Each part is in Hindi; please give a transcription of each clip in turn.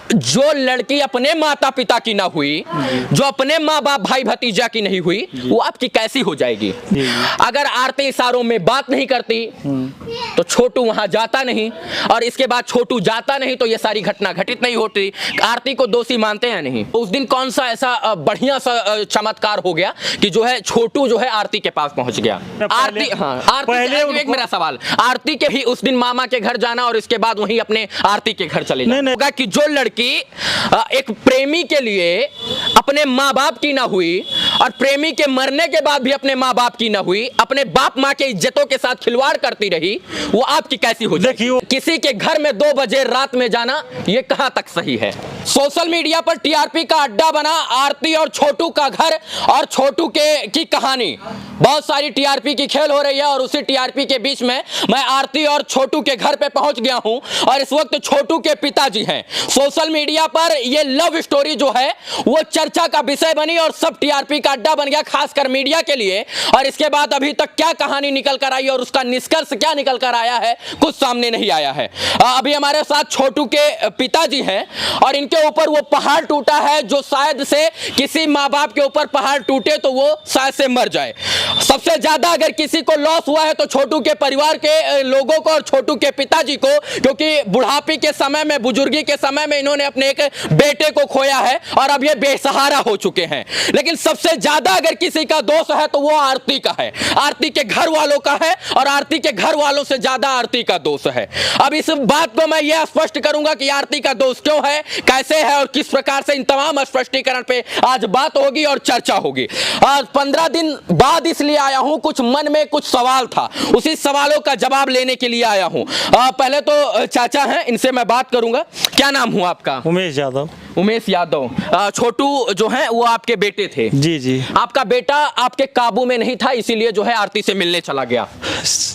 जो लड़की अपने माता पिता की ना हुई, जो अपने माँ बाप भाई भतीजा की नहीं हुई, वो आपकी कैसी हो जाएगी? अगर आरती इशारों में बात नहीं करती तो छोटू वहां जाता नहीं, और इसके बाद छोटू जाता नहीं तो ये सारी घटना घटित नहीं होती। आरती को दोषी मानते हैं नहीं? उस दिन कौन सा ऐसा बढ़िया सा चमत्कार हो गया कि जो है छोटू जो है आरती के पास पहुंच गया? आरती, हाँ, आरती, एक मेरा सवाल, आरती के ही उस दिन मामा के घर जाना और इसके बाद वहीं अपने आरती के घर चले जाना होगा कि जो लड़की एक प्रेमी के लिए अपने माँ बाप की ना हुई और प्रेमी के मरने के बाद भी अपने माँ बाप की ना हुई, अपने बाप माँ के इज्जतों के साथ खिलवाड़ करती रही, वो आपकी कैसी हो जाएगी? किसी के घर में 2 बजे रात में जाना, ये कहां तक सही है? सोशल मीडिया पर टीआरपी का अड्डा बना आरती और छोटू का घर और छोटू की कहानी। बहुत सारी टीआरपी की खेल हो रही है और उसी टीआरपी के बीच में मैं आरती और छोटू के घर पे पहुंच गया हूं और इस वक्त छोटू के पिताजी हैं। सोशल मीडिया पर ये लव स्टोरी जो है वो चर्चा का विषय बनी और सब टीआरपी का अड्डा बन गया, खासकर मीडिया के लिए। और इसके बाद अभी तक क्या कहानी निकल कर आई और उसका निष्कर्ष क्या निकल कर आया है, कुछ सामने नहीं आया है। अभी हमारे साथ छोटू के पिताजी हैं और इनके ऊपर वो पहाड़ टूटा है जो शायद से किसी माँ बाप के ऊपर पहाड़ टूटे तो वो शायद से मर जाए। सबसे ज्यादा अगर किसी को लॉस हुआ है तो छोटू के परिवार के लोगों को और छोटू के पिताजी को, क्योंकि बुढ़ापे के समय में, बुजुर्गी के समय में इन्होंने अपने एक बेटे को खोया है और अब ये बेसहारा हो चुके हैं। लेकिन सबसे ज्यादा अगर किसी का दोष है तो वो आरती का है, आरती के घर वालों का है और आरती के घर वालों से ज्यादा आरती का दोष है। अब इस बात को मैं ये स्पष्ट करूंगा कि आरती का दोष क्यों है, कैसे है और किस प्रकार से इन तमाम स्पष्टीकरण पे आज बात होगी और चर्चा होगी। आज 15 दिन बाद इसलिए आया हूं, कुछ मन में कुछ सवाल था, उसी सवालों का जवाब लेने के लिए आया हूं। पहले तो चाचा हैं, इनसे मैं बात करूंगा। क्या नाम हुआ आपका? उमेश यादव। उमेश यादव। छोटू जो है वो आपके बेटे थे? जी जी। आपका बेटा आपके काबू में नहीं था इसीलिए जो है आरती से मिलने चला गया?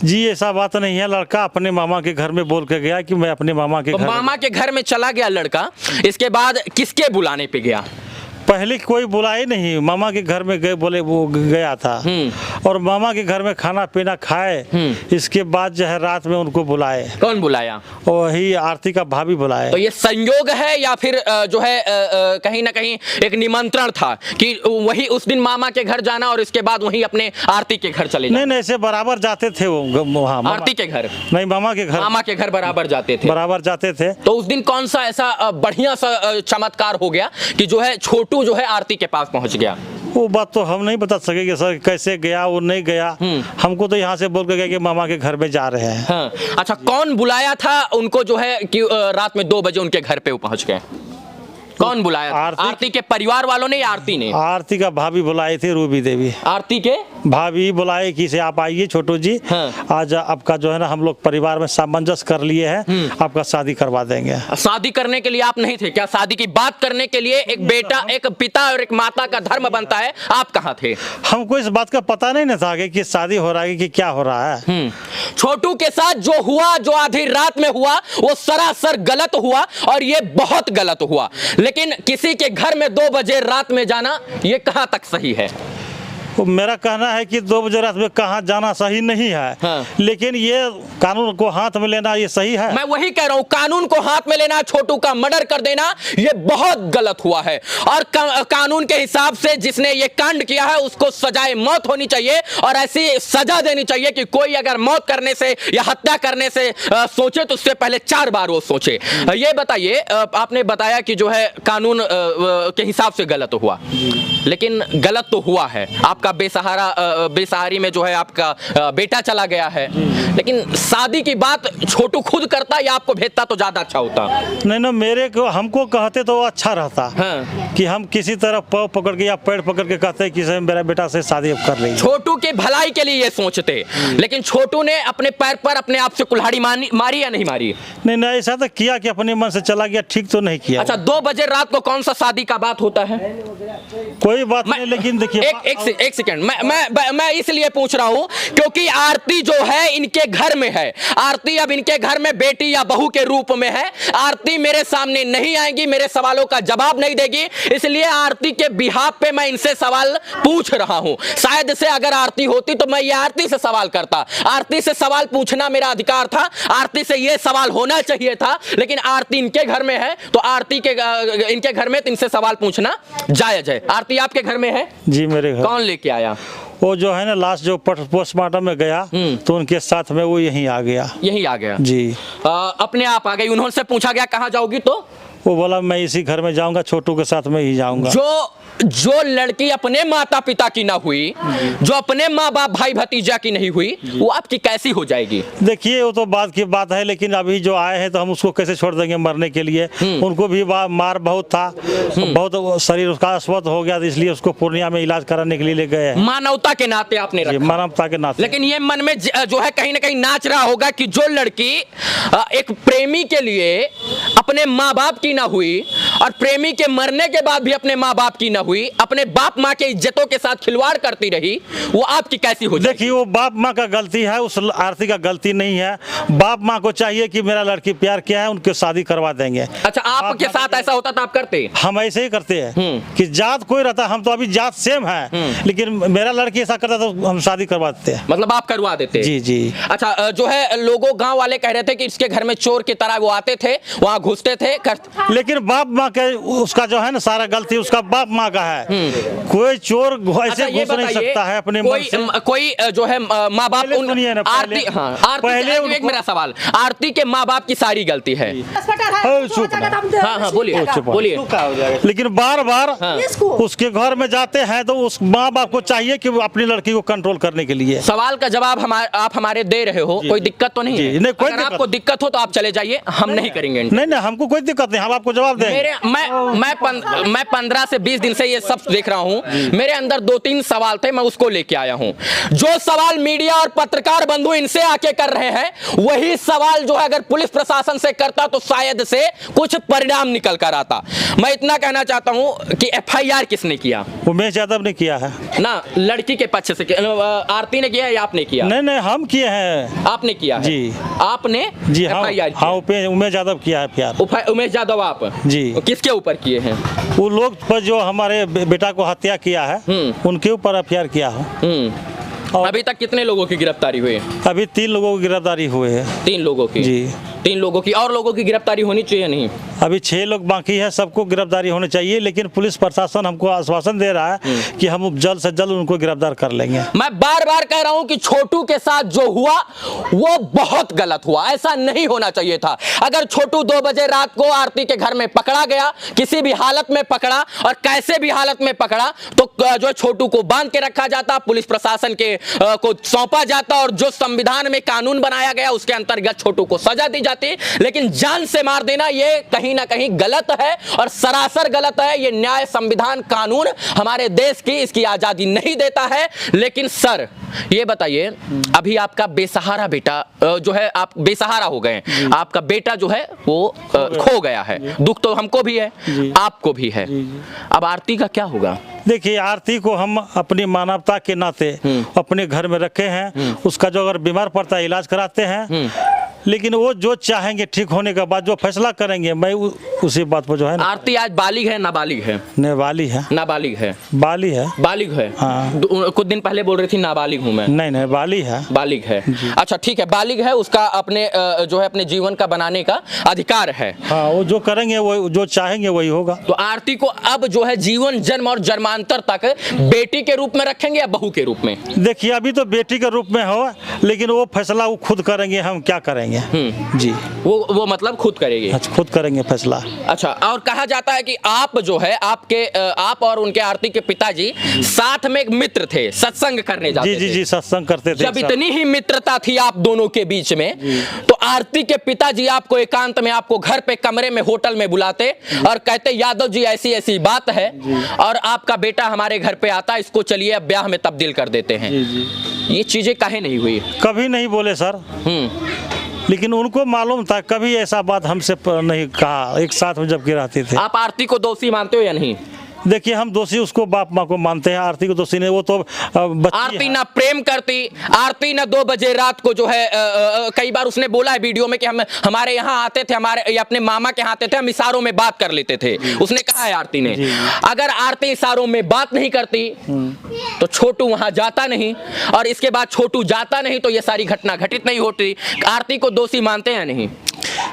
जी ऐसा बात नहीं है, लड़का अपने मामा के घर में बोल के गया कि मैं अपने मामा के घर, मामा के घर में चला गया लड़का। इसके बाद किसके बुलाने पे गया? पहले कोई बुलाए नहीं, मामा के घर में गए, बोले वो गया था और मामा के घर में खाना पीना खाए। इसके बाद जो है रात में उनको बुलाए। कौन बुलाया? वही आरती का भाभी बुलाए। तो ये संयोग है या फिर जो है कहीं ना कहीं एक निमंत्रण था कि वही उस दिन मामा के घर जाना और इसके बाद वही अपने आरती के घर चले जाना? नहीं, ऐसे बराबर जाते थे वो आरती के घर नहीं, मामा के घर। मामा के घर बराबर जाते थे? बराबर जाते थे। तो उस दिन कौन सा ऐसा बढ़िया सा चमत्कार हो गया कि जो है छोटू जो है आरती के पास पहुंच गया? वो बात तो हम नहीं बता सकेंगे सर, कैसे गया वो नहीं गया। हमको तो यहाँ से बोल के गया कि मामा के घर में जा रहे हैं। हाँ। अच्छा, कौन बुलाया था उनको जो है कि रात में 2 बजे उनके घर पे वो पहुंच गए? कौन बुलाया? आरती के परिवार वालों ने या आरती ने? आरती का भाभी बुलाई थी, रूबी देवी। आरती के भाभी बुलाए कि से आप आइए छोटू जी। हाँ। आज आपका जो है ना हम लोग परिवार में सामंजस्य कर लिए हैं, आपका शादी करवा देंगे। शादी करने के लिए आप नहीं थे क्या? शादी की बात करने के लिए एक बेटा, एक पिता और एक माता का धर्म बनता है, आप कहाँ थे? हमको इस बात का पता नहीं था कि शादी हो रहा है कि क्या हो रहा है। छोटू के साथ जो हुआ, जो आधी रात में हुआ, वो सरासर गलत हुआ और ये बहुत गलत हुआ। लेकिन किसी के घर में 2 बजे रात में जाना, ये कहां तक सही है? तो मेरा कहना है कि 2 बजे रात में कहाँ जाना सही नहीं है। हाँ। लेकिन ये कानून को हाथ में लेना ये सही है। मैं वही कह रहा हूँ, कानून को हाथ में लेना, छोटू का मर्डर कर देना, ये बहुत गलत हुआ है। और कानून के हिसाब से जिसने ये कांड किया है उसको सजाए मौत होनी चाहिए और ऐसी सजा देनी चाहिए कि कोई अगर मौत करने से या हत्या करने से सोचे तो उससे पहले 4 बार वो सोचे। ये बताइए, आपने बताया कि जो है कानून के हिसाब से गलत हुआ, लेकिन गलत तो हुआ है। आपका बेसहारी में जो है आपका बेटा चला गया है, लेकिन शादी की बात छोटू खुद करता या आपको भेजता तो ज्यादा अच्छा होता? नहीं ना, मेरे को हमको कहते तो अच्छा रहता। हाँ। कि हम किसी तरह पाँव पकड़ के या पैर पकड़ के कहते कि मेरा बेटा से शादी अब कर लीजिए। छोटू के भलाई के लिए ये सोचते, लेकिन छोटू ने अपने पैर पर अपने आप से कुल्हाड़ी मारी या नहीं मारी? नहीं, ऐसा तो किया कि अपने मन से चला गया, ठीक तो नहीं किया। अच्छा, 2 बजे रात को कौन सा शादी का बात होता है? कोई बात नहीं, लेकिन देखिए एक एक सेकंड, मैं इसलिए पूछ रहा हूं क्योंकि आरती जो है इनके घर में है। आरती अब इनके घर में बेटी या बहू के रूप में है। आरती मेरे सामने नहीं आएगी, मेरे सवालों का जवाब नहीं देगी, इसलिए आरती के बिहाफ पे मैं इनसे सवाल पूछ रहा हूं। शायद से अगर आरती होती तो मैं ये आरती से सवाल करता। आरती से सवाल पूछना मेरा अधिकार था, आरती से ये सवाल होना चाहिए था, लेकिन आरती इनके घर में है तो आरती के इनके घर में तो इनसे सवाल पूछना जायज है। आरती आपके घर में है? जी मेरे घर। कौन लेके आया? वो जो है ना लास्ट जो पोस्टमार्टम में गया तो उनके साथ में वो यहीं आ गया। यहीं आ गया जी। अपने आप आ गई? उन्होंने पूछा गया कहाँ जाओगी तो वो बोला मैं इसी घर में जाऊंगा, छोटू के साथ में ही जाऊंगा। जो लड़की अपने माता पिता की ना हुई, जो अपने माँ बाप भाई भतीजा की नहीं हुई, वो आपकी कैसी हो जाएगी? देखिए वो तो बात की बात है, लेकिन अभी जो आए हैं तो हम उसको कैसे छोड़ देंगे मरने के लिए। उनको भी मार बहुत था, बहुत शरीर उसका अस्वस्थ हो गया, इसलिए उसको पूर्णिया में इलाज कराने के लिए ले गए हैं। मानवता के नाते आपने रखा। मानवता के नाते। लेकिन ये मन में जो है कहीं ना कहीं नाच रहा होगा कि जो लड़की एक प्रेमी के लिए अपने माँ बाप की ना हुई और प्रेमी के मरने के बाद भी अपने माँ बाप की ना हुई, अपने बाप माँ के इज्जतों के साथ खिलवाड़ करती रही, वो आपकी कैसी हो जाएगी? देखिए वो बाप माँ का गलती है, उस आरती का गलती नहीं है। बाप माँ को चाहिए कि मेरा लड़की प्यार किया है, उनके शादी करवा देंगे। अच्छा, आपके साथ ऐसा होता तो आप करते? हम ऐसे ही करते हैं कि जात कोई रहता, हम तो अभी जात सेम है, लेकिन मेरा लड़की ऐसा करता तो हम शादी करवा देते हैं। मतलब आप करवा देते? जी जी। अच्छा, जो है लोगों गांव वाले कह रहे थे कि इसके घर में चोर की तरह वो आते थे, वहाँ घुसते थे लेकिन बाप माँ के उसका जो है ना सारा गलती उसका बाप माँ का है। कोई चोर ऐसे घुस नहीं सकता है अपने मन से। कोई जो है माँ बाप आरती, हाँ पहले एक मेरा सवाल, आरती के माँ बाप की सारी गलती है? हाँ हाँ बोलिए बोलिए। लेकिन बार बार उसके घर में जाते हैं तो उस माँ बाप को चाहिए कि वो अपनी लड़की को कंट्रोल करने के लिए। सवाल का जवाब आप हमारे दे रहे हो, कोई दिक्कत तो नहीं है? नहीं, कोई अगर आपको दिक्कत हो तो आप चले जाइए, हम नहीं करेंगे। नहीं हमको कोई दिक्कत नहीं, हम आपको जवाब देंगे। मैं 15 से 20 दिन से ये सब देख रहा हूँ, मेरे अंदर 2-3 सवाल थे, मैं उसको लेके आया हूँ। जो सवाल मीडिया और पत्रकार बंधु इनसे आके कर रहे हैं, वही सवाल जो है अगर पुलिस प्रशासन से करता तो शायद से कुछ परिणाम निकल कर आता। मैं इतना कहना चाहता हूँ कि FIR किसने किया? उमेश यादव ने किया है ना, लड़की के पक्ष से। आरती ने किया या आपने किया? नहीं हम किए हैं। आपने किया है? जी। आपने? जी हाँ उमेश यादव किया है FIR। उमेश यादव आप? जी। किसके ऊपर किए हैं? वो लोग पर जो हमारे बेटा को हत्या किया है उनके ऊपर FIR किया है। अभी तक कितने लोगों की गिरफ्तारी हुई है? अभी 3 लोगों की गिरफ्तारी हुए हैं। 3 लोगों की? जी 3 लोगों की। और लोगों की गिरफ्तारी होनी चाहिए नहीं? अभी 6 लोग बाकी है, सबको गिरफ्तारी होनी चाहिए, लेकिन पुलिस प्रशासन हमको आश्वासन दे रहा है कि हम जल्द से जल्द उनको गिरफ्तार कर लेंगे। मैं बार बार कह रहा हूं कि छोटू के साथ जो हुआ वो बहुत गलत हुआ, ऐसा नहीं होना चाहिए था। अगर छोटू 2 बजे रात को आरती के घर में पकड़ा गया, किसी भी हालत में पकड़ा और कैसे भी हालत में पकड़ा, तो जो छोटू को बांध के रखा जाता, पुलिस प्रशासन के को सौंपा जाता और जो संविधान में कानून बनाया गया उसके अंतर्गत छोटू को सजा दी जाती। लेकिन जान से मार देना ये कहीं ना कहीं गलत है और सरासर गलत है। ये न्याय, संविधान, कानून हमारे देश की इसकी आजादी नहीं देता है। लेकिन सर ये बताइए, अभी आपका बेसहारा बेटा जो है, आप बेसहारा हो गए, आपका बेटा जो है वो खो गया है। दुख तो हमको भी है, आपको भी है। अब आरती का क्या होगा? देखिए आरती को हम अपनी मानवता के नाते अपने घर में रखे हैं। उसका जो अगर बीमार पड़ता है इलाज कराते हैं, लेकिन वो जो चाहेंगे ठीक होने के बाद जो फैसला करेंगे, मैं उसी बात पर जो है ना। आरती आज बालिग है नाबालिग है? नाबालिग है। नाबालिग है? बालिग है। बालिग है? हाँ। कुछ दिन पहले बोल रही थी नाबालिग हूँ मैं। नहीं बालिग है। बालिग है। अच्छा ठीक है, बालिग है, उसका अपने जो है अपने जीवन का बनाने का अधिकार है। हाँ, वो जो करेंगे वो जो चाहेंगे वही होगा। तो आरती को अब जो है जीवन, जन्म और जन्मांतर तक बेटी के रूप में रखेंगे या बहू के रूप में? देखिए अभी तो बेटी के रूप में हो, लेकिन वो फैसला वो खुद करेंगे, हम क्या करेंगे। जी वो मतलब खुद करेंगे? अच्छा, खुद करेंगे फैसला। अच्छा, और कहा जाता है कि आप जो है आप और उनके आरती के पिताजी साथ में एक मित्र थे, सत्संग करने जाते थे। जी सत्संग करते थे। जब इतनी ही मित्रता थी आप दोनों के बीच में, तो आरती के पिताजी आपको एकांत में, आपको घर पे कमरे में, होटल में बुलाते और कहते यादव जी ऐसी ऐसी बात है और आपका बेटा हमारे घर पे आता, इसको चलिए अब ब्याह में तब्दील कर देते हैं। ये चीजें काहे नहीं हुई? कभी नहीं बोले सर, लेकिन उनको मालूम था, कभी ऐसा बात हमसे नहीं कहा, एक साथ में जबकि रहते थे। आप आरती को दोषी मानते हो या नहीं? देखिए हम दोषी उसको बाप माँ को मानते हैं, आरती को दोषी नहीं, वो तो बच्ची आरती है। ना प्रेम करती, आरती ना 2 बजे रात को जो है कई बार उसने बोला है वीडियो में कि हम हमारे यहाँ आते थे, हमारे अपने मामा के यहाँ आते थे, हम इशारों में बात कर लेते थे। उसने कहा है आरती ने, अगर आरती इशारों में बात नहीं करती तो छोटू वहां जाता नहीं, और इसके बाद छोटू जाता नहीं तो ये सारी घटना घटित नहीं होती। आरती को दोषी मानते हैं नहीं?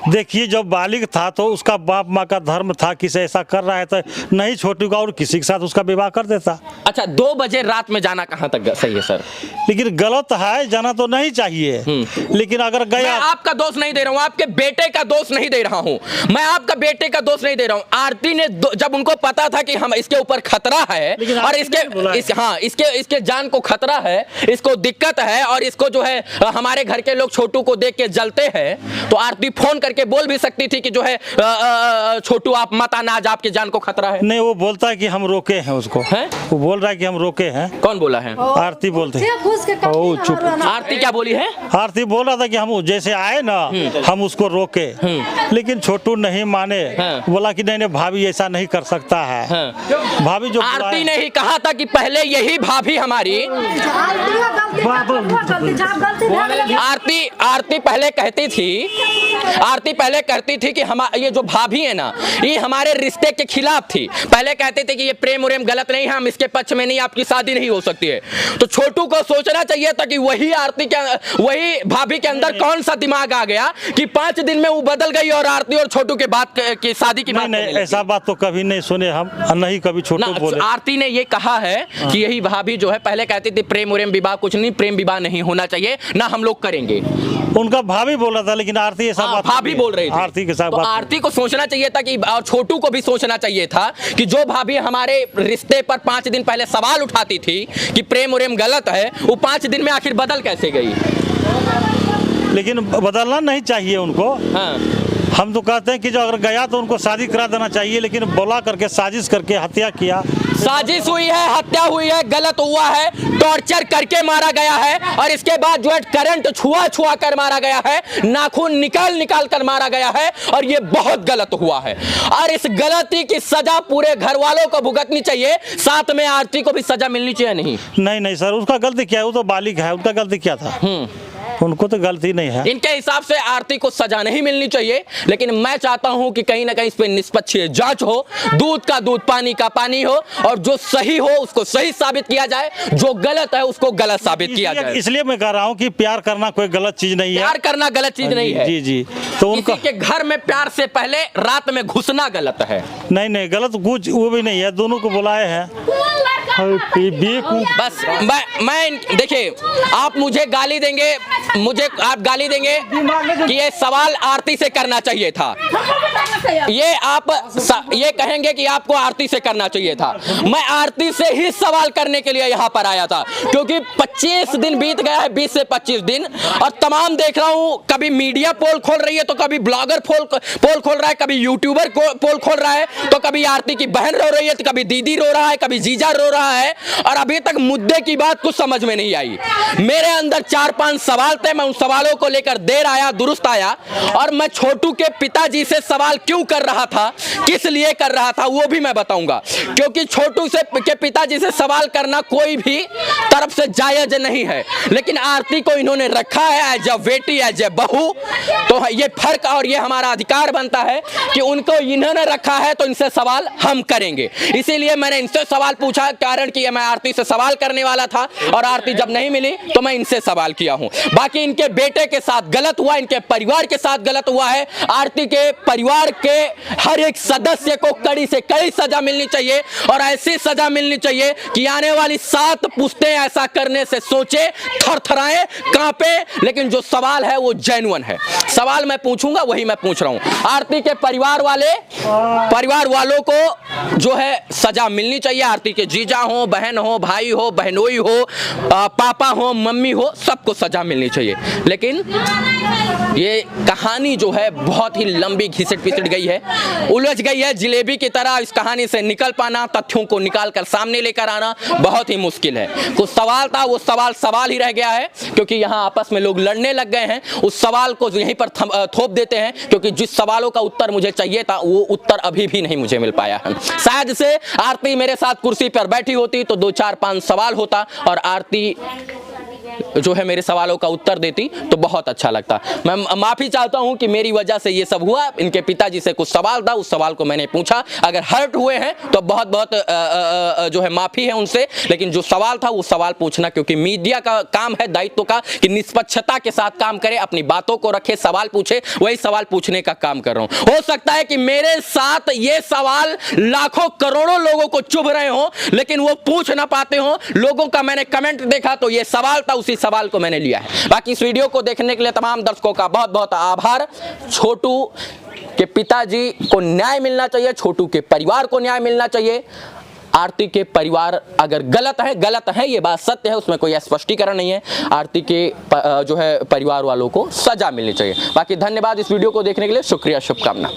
देखिए जब बालिग था तो उसका बाप माँ का धर्म था, किसी ऐसा कर रहा है तो नहीं छोटू का और किसी के साथ उसका विवाह कर देता। अच्छा, 2 बजे रात में जाना कहां तक सही है सर? लेकिन गलत है, जाना तो नहीं चाहिए, लेकिन अगर मैं गया। आपका दोष नहीं दे रहा हूं, आपके बेटे का दोष नहीं दे रहा हूं, मैं आपका बेटे का दोष नहीं दे रहा हूं। आरती ने जब उनको पता था कि हम इसके ऊपर खतरा है और इसके जान को खतरा है, इसको दिक्कत है और इसको जो है हमारे घर के लोग छोटू को देख के जलते हैं, तो आरती फोन करके बोल भी सकती थी कि जो है छोटू आप मत आना, आज आपके जान को खतरा है। नहीं, वो बोलता है कि हम रोके हैं उसको, है? वो बोल रहा है कि हम रोके हैं। कौन बोला है? आरती बोलते हैं। चुप। आरती क्या बोली है? आरती बोल रहा था कि हम जैसे आए ना हम उसको रोके, लेकिन छोटू नहीं माने, बोला कि नहीं भाभी ऐसा नहीं कर सकता है। भाभी जो आरती ने ही कहा था कि पहले यही भाभी हमारी, आरती पहले कहती थी कि हम ये जो भाभी है ना ये हमारे रिश्ते के खिलाफ थी। पहले कहते थे कि ये प्रेम उरेम गलत नहीं है, हम इसके पक्ष में नहीं, आपकी शादी नहीं हो सकती है। तो छोटू को सोचना चाहिए था कि वही भाभी के अंदर कौन सा दिमाग आ गया कि 5 दिन में वो बदल गई और आरती और छोटू के बात की शादी की बात। नहीं, ऐसा बात तो कभी नहीं सुने हम, नहीं कभी छोटू बोले। आरती ने ये कहा है कि यही भाभी जो है पहले कहती थी प्रेम उरेम विवाह कुछ नहीं, प्रेम विवाह नहीं होना चाहिए, ना हम लोग करेंगे। उनका भाभी बोल रहा था, लेकिन आरती ऐसा बात भाभी बोल रही थी। आरती के साथ तो आरती को सोचना चाहिए था कि, और छोटू को भी सोचना चाहिए था कि जो भाभी हमारे रिश्ते पर 5 दिन पहले सवाल उठाती थी कि प्रेम उरेम गलत है, वो 5 दिन में आखिर बदल कैसे गई? लेकिन बदलना नहीं चाहिए उनको। हाँ। हम तो कहते हैं कि जो अगर गया तो उनको शादी करा देना चाहिए, लेकिन बोला करके साजिश करके हत्या किया। साजिश हुई है, हत्या हुई है, गलत हुआ है, टॉर्चर करके मारा गया है और इसके बाद जो है करंट छुआ कर मारा गया है, नाखून निकाल कर मारा गया है और ये बहुत गलत हुआ है। और इस गलती की सजा पूरे घर वालों को भुगतनी चाहिए, साथ में आरती को भी सजा मिलनी चाहिए। नहीं सर, उसका गलती क्या है? वो तो बालिग है, उनका गलती क्या था? उनको तो गलती नहीं है। इनके हिसाब से आरती को सजा नहीं मिलनी चाहिए, लेकिन मैं चाहता हूं कि कहीं ना कहीं इस पे निष्पक्ष जांच हो, दूध का दूध पानी का पानी हो, और जो सही हो उसको सही साबित किया जाए, जो गलत है उसको गलत साबित किया जाए। इसलिए मैं कह रहा हूं कि प्यार करना कोई गलत चीज नहीं है। प्यार करना गलत चीज नहीं है। जी। तो उनका के घर में प्यार से पहले रात में घुसना गलत है। नहीं, गलत कुछ वो भी नहीं है, दोनों को बुलाए हैं। बस मैं देखिए, आप मुझे गाली देंगे, आप गाली देंगे कि ये सवाल आरती से करना चाहिए था, ये कहेंगे कि आपको आरती से करना चाहिए था। मैं आरती से ही सवाल करने के लिए यहाँ पर आया था, क्योंकि 25 दिन बीत गया है, 20 से 25 दिन, और तमाम देख रहा हूँ, कभी मीडिया पोल खोल रही है तो कभी ब्लॉगर पोल खोल रहा है, कभी यूट्यूबर पोल खोल रहा है, तो कभी आरती की बहन रो रही है, तो कभी दीदी रो रहा है, कभी जीजा रो रहा है, और अभी तक मुद्दे की बात कुछ समझ में नहीं आई। मेरे अंदर 4-5 सवाल थे, मैं उन सवालों को लेकर देर आया, दुरुस्त आया, और मैं छोटू के पिताजी से सवाल क्यों कर रहा था, किस लिए कर रहा था, वो भी मैं बताऊंगा। क्योंकि छोटू के पिताजी से सवाल करना कोई भी तरफ से जायज नहीं है, लेकिन आरती को इन्होंने रखा है एज ए बेटी, एज ए बहू, तो ये फर्क और ये हमारा अधिकार बनता है कि उनको इन्होंने रखा है तो इनसे सवाल हम करेंगे। इसीलिए मैंने इनसे सवाल पूछा, कारण कि मैं आरती से सवाल करने वाला था और आरती जब नहीं मिली तो मैं इनसे सवाल किया हूं। बाकी इनके बेटे के साथ गलत हुआ, इनके परिवार के साथ गलत हुआ है। आरती के परिवार के हर एक सदस्य को कड़ी से कड़ी सजा मिलनी चाहिए, और ऐसी सजा मिलनी चाहिए कि आने वाली 7 पुश्तें ऐसा करने से सोचे, थरथराए, कांपे। लेकिन जो सवाल है वो जेन्युइन है, सवाल मैं पूछूंगा वही मैं पूछ रहा हूं। आरती के परिवार वालों को जो है सजा मिलनी चाहिए। आरती के जीजा हो, बहन हो, भाई हो, बहनोई हो, पापा हो, मम्मी हो, सबको सजा मिलनी चाहिए। लेकिन ये कहानी जो है बहुत ही लंबी घिसट पिसट गई है, उलझ गई है जिलेबी की तरह। इस कहानी से निकल पाना, तथ्यों को निकाल कर सामने लेकर आना बहुत ही मुश्किल है। कुछ सवाल था, वो सवाल ही रह गया है, क्योंकि यहाँ आपस में लोग लड़ने लग गए हैं। उस सवाल को यहीं पर थोप देते हैं, क्योंकि जिस सवालों का उत्तर मुझे चाहिए था वो उत्तर अभी भी नहीं मुझे मिल पाया है। शायद से आरती मेरे साथ कुर्सी पर बैठी होती तो 2 4 5 सवाल होता और आरती जो है मेरे सवालों का उत्तर देती तो बहुत अच्छा लगता। मैं माफ़ी चाहता हूं कि मेरी वजह से ये सब हुआ। इनके पिताजी से कुछ सवाल था, उस सवाल को मैंने पूछा, अगर हर्ट हुए हैं तो बहुत बहुत जो है माफ़ी है उनसे, लेकिन जो सवाल था वो सवाल पूछना, क्योंकि मीडिया का काम है दायित्व का कि निष्पक्षता के साथ काम करे, अपनी बातों को रखे, सवाल पूछे, वही सवाल पूछने का काम कर रहा हूं। हो सकता है कि मेरे साथ ये सवाल लाखों करोड़ों लोगों को चुभ रहे हो, लेकिन वो पूछ ना पाते हो। लोगों का मैंने कमेंट देखा तो ये सवाल था, उसी सवाल को मैंने लिया है। बाकी इस वीडियो को देखने के लिए तमाम दर्शकों का बहुत बहुत आभार। छोटू के पिताजी को न्याय मिलना चाहिए, छोटू के परिवार को न्याय मिलना चाहिए। आरती के परिवार अगर गलत है ये बात सत्य है, उसमें कोई स्पष्टीकरण नहीं है। आरती के जो है परिवार वालों को सजा मिलनी चाहिए। बाकी धन्यवाद इस वीडियो को देखने के लिए, शुक्रिया, शुभकामना।